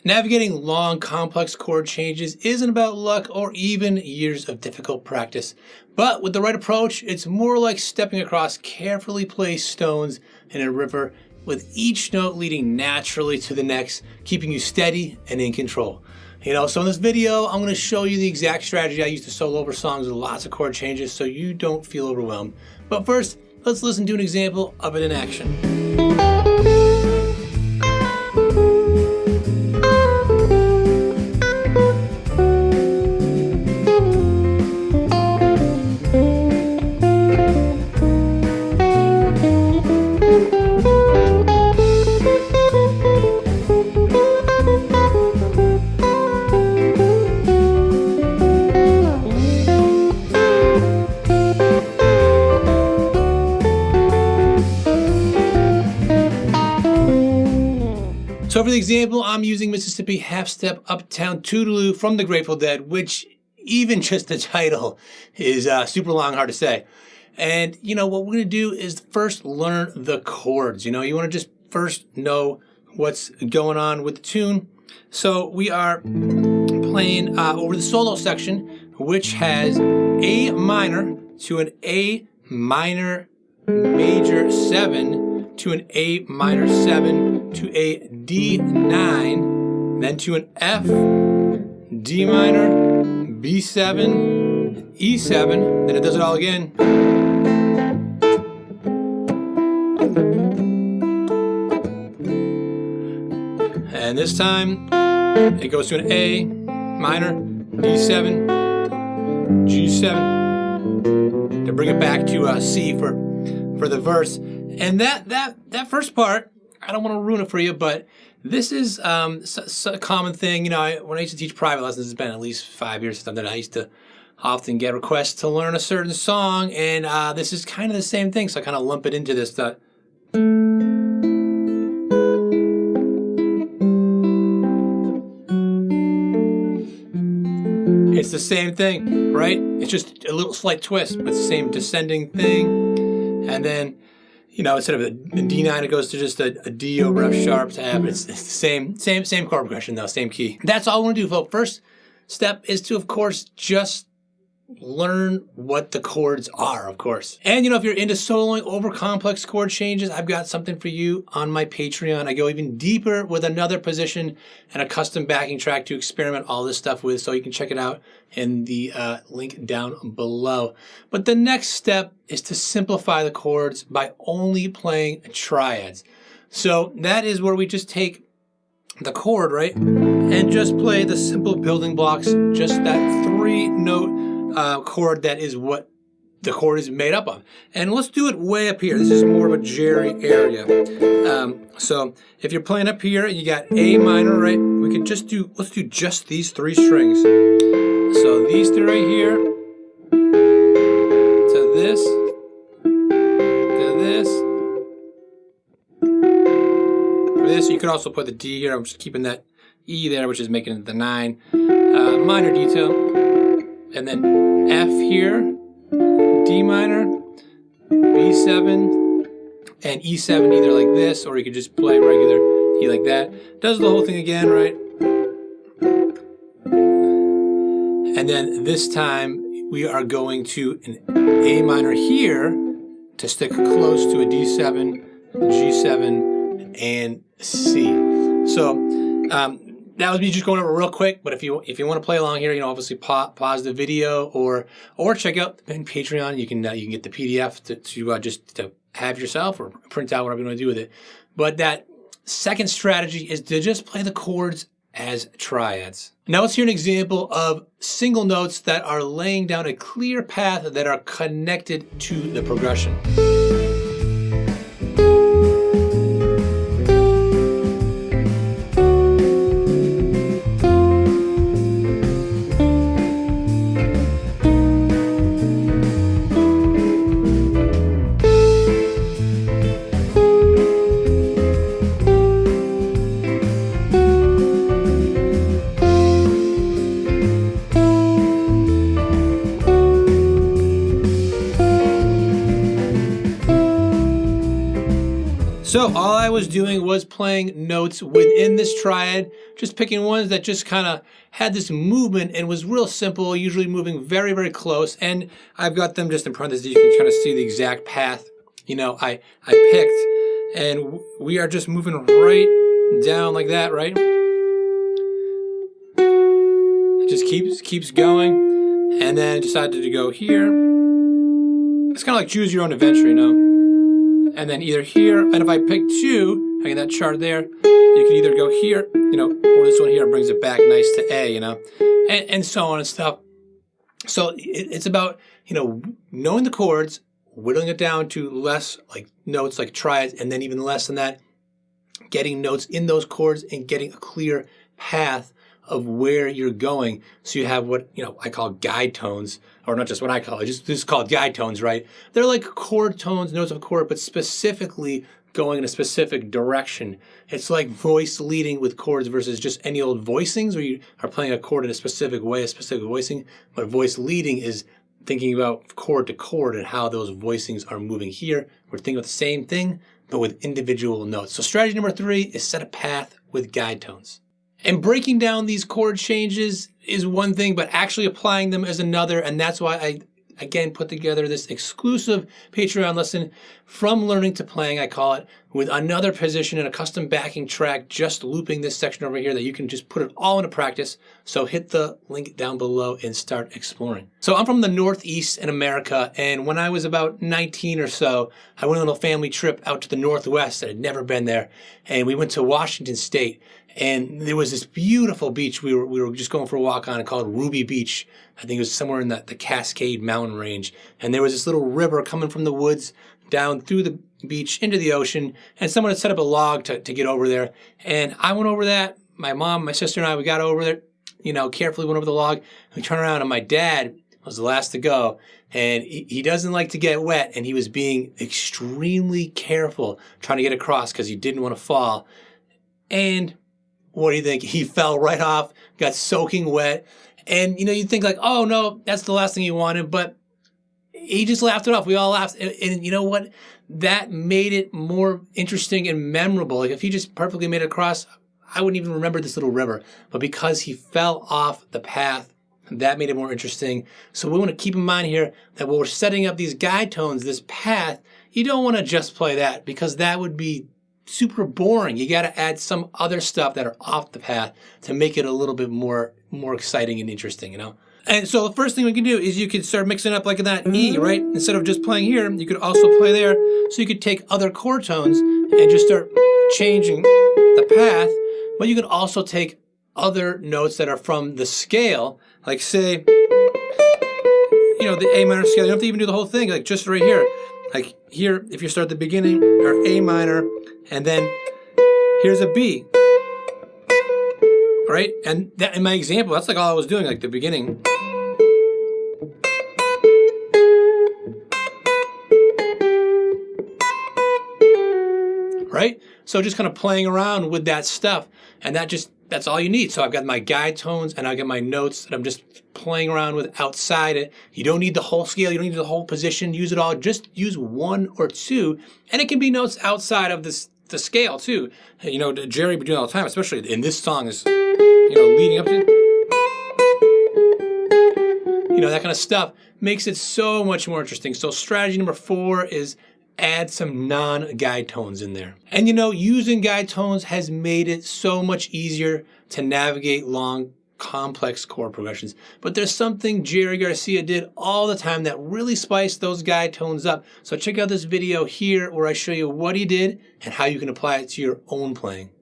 Navigating long, complex chord changes isn't about luck or even years of difficult practice. But with the right approach, it's more like stepping across carefully placed stones in a river, with each note leading naturally to the next, keeping you steady and in control. So in this video, I'm going to show you the exact strategy I use to solo over songs with lots of chord changes so you don't feel overwhelmed. But first, let's listen to an example of it in action. So for the example, I'm using Mississippi Half Step Uptown Toodaloo from the Grateful Dead, which even just the title is super long, hard to say. And what we're going to do is first learn the chords. You want to just first know what's going on with the tune. So we are playing over the solo section, which has A minor to an A minor major 7 to an A minor 7 to a D9, then to an F, D minor, B7, E7, then it does it all again. And this time, it goes to an A minor, D7, G7, to bring it back to C for the verse. And that first part, I don't want to ruin it for you, but this is a common thing. When I used to teach private lessons, it's been at least 5 years since that I used to often get requests to learn a certain song, and this is kind of the same thing, so I kind of lump it into this. It's the same thing, right? It's just a little slight twist, but it's the same descending thing, and then instead of a D9, it goes to just a D over F sharp to F. It's the same chord progression though, same key. That's all I want to do, folks. First step is to, of course, just learn what the chords are, of course. And if you're into soloing over complex chord changes, I've got something for you on my Patreon. I go even deeper with another position and a custom backing track to experiment all this stuff with, so you can check it out in the link down below. But the next step is to simplify the chords by only playing triads. So that is where we just take the chord, right, and just play the simple building blocks, just that 3-note chord that is what the chord is made up of. And let's do it way up here. This is more of a Jerry area. So if you're playing up here, you got A minor, right? We could just let's do just these 3 strings. So these 3 right here, to this, to this, for this. You could also put the D here. I'm just keeping that E there, which is making it the 9. Minor detail. And then F here, D minor, B7, and E7 either like this, or you could just play regular E like that. Does the whole thing again, right? And then this time we are going to an A minor here to stick close to a D7, G7, and C. So that was me just going over real quick, but if you want to play along here, obviously pause the video or check out the Patreon. You can get the PDF to just to have yourself, or print out, whatever you want to do with it. But that second strategy is to just play the chords as triads. Now let's hear an example of single notes that are laying down a clear path that are connected to the progression. So all I was doing was playing notes within this triad just picking ones that just kind of had this movement and was real simple, usually moving very, very close. And I've got them just in parentheses. You can kind of see the exact path, I picked. And we are just moving right down like that, right? It just keeps going. And then decided to go here. It's kind of like choose your own adventure, And then either here, and if I pick 2, I get that chart there, you can either go here, or this one here brings it back nice to A, and so on and stuff. So it's about, knowing the chords, whittling it down to less like notes like triads, and then even less than that, getting notes in those chords and getting a clear path of where you're going. So you have what, I call guide tones, or not just what I call it, just called guide tones, right? They're like chord tones, notes of a chord, but specifically going in a specific direction. It's like voice leading with chords versus just any old voicings where you are playing a chord in a specific way, a specific voicing. But voice leading is thinking about chord to chord and how those voicings are moving here. We're thinking about the same thing, but with individual notes. So strategy number 3 is set a path with guide tones. And breaking down these chord changes is one thing, but actually applying them is another. And that's why I, again, put together this exclusive Patreon lesson, From Learning to Playing, I call it, with another position and a custom backing track, just looping this section over here that you can just put it all into practice. So hit the link down below and start exploring. So I'm from the Northeast in America, and when I was about 19 or so, I went on a little family trip out to the Northwest. I had never been there, and we went to Washington State. And there was this beautiful beach we were just going for a walk on called Ruby Beach. I think it was somewhere in the Cascade Mountain Range. And there was this little river coming from the woods down through the beach into the ocean. And someone had set up a log to get over there. And I went over that. My mom, my sister, and I, we got over there, carefully went over the log. And we turned around, and my dad was the last to go. And he doesn't like to get wet. And he was being extremely careful trying to get across because he didn't want to fall. And what do you think? He fell right off, got soaking wet. And, you think like, oh, no, that's the last thing he wanted. But he just laughed it off. We all laughed. And you know what? That made it more interesting and memorable. Like if he just perfectly made it across, I wouldn't even remember this little river. But because he fell off the path, that made it more interesting. So we want to keep in mind here that when we're setting up these guide tones, this path, you don't want to just play that because that would be super boring. You got to add some other stuff that are off the path to make it a little bit more exciting and interesting, And so the first thing we can do is you could start mixing up like that E, right? Instead of just playing here, you could also play there. So you could take other chord tones and just start changing the path. But you can also take other notes that are from the scale, like say, the A minor scale. You don't have to even do the whole thing, like just right here. Like here, if you start at the beginning, or A minor, and then here's a B, right? And that, in my example, that's like all I was doing, like the beginning. Right? So just kind of playing around with that stuff, and that's all you need. So I've got my guide tones, and I've got my notes that I'm just playing around with outside it. You don't need the whole scale. You don't need the whole position. Use it all. Just use 1 or 2, and it can be notes outside of the scale too. Jerry be doing it all the time, especially in this song is, leading up to, that kind of stuff makes it so much more interesting. So strategy number 4 is add some non-guide tones in there. And using guide tones has made it so much easier to navigate long, complex chord progressions. But there's something Jerry Garcia did all the time that really spiced those guide tones up. So check out this video here where I show you what he did and how you can apply it to your own playing.